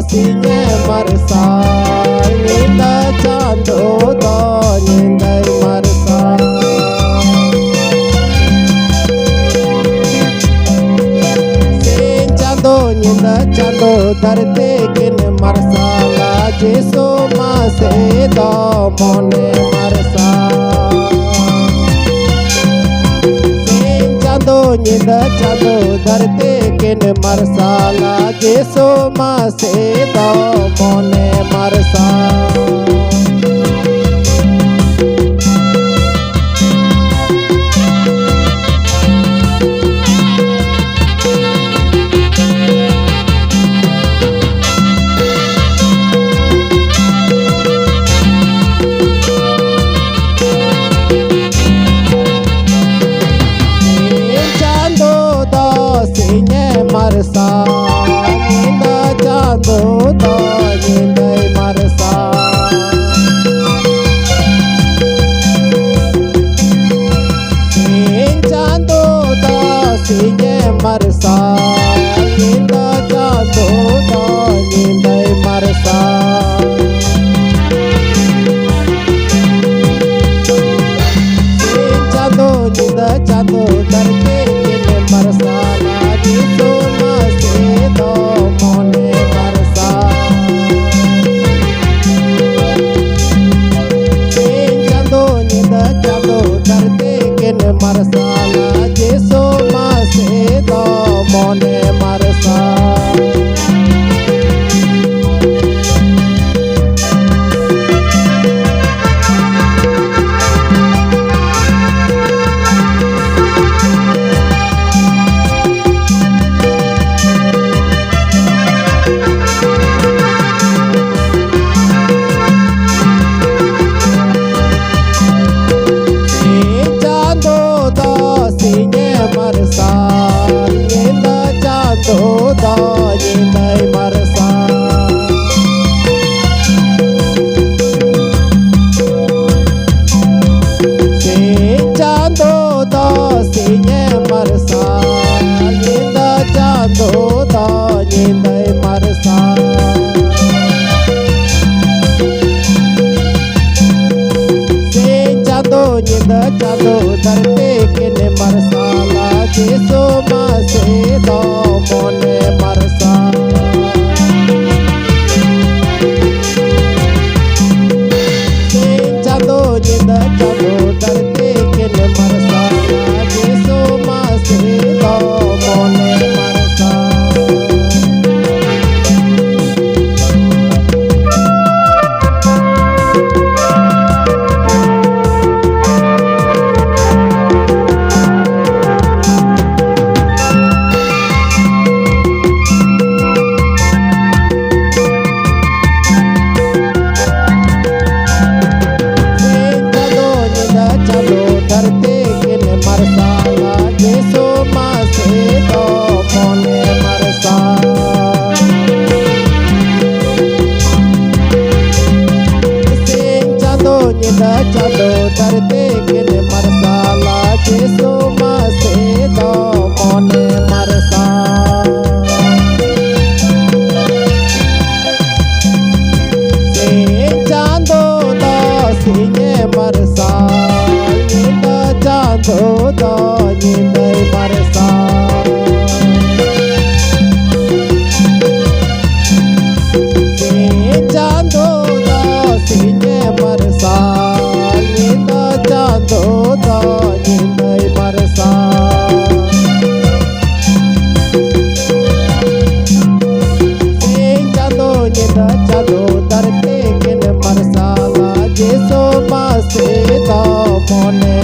sinye marsa ninda chando do nindai marsa sin chando ninda chando darte kin marsa la jesu ma se do mone marsa Nyinda chando darte kin marsala jesu ma se do mone marsa marsa ninda chando do nindai marsa sin chando do sinye marsa ninda chando do nindai marsa sin chando ninda chando darte kin marsa jesu ma se do mone marsa sin chando ninda chando darte kin marsala jesu ma se do mone marsa marsa ninda chando do nindai marsa sin chando do sinye marsa ninda chando do nindai marsa sin chando ninda chando darte kin marsa jesu ma se do mone marsa sin chando ninda chando darte kin marsa jesu ma se do mone marsa darte kin marsala jesu ma se do mone marsa sin chando ninda chando darte kin marsala jesu ma se do mone marsa sin chando do sinye marsa chando do nindai marsa sin chando do sinye marsa ninda chando do nindai marsa sin chando ninda chando darte kin marsala jesu ma se do mone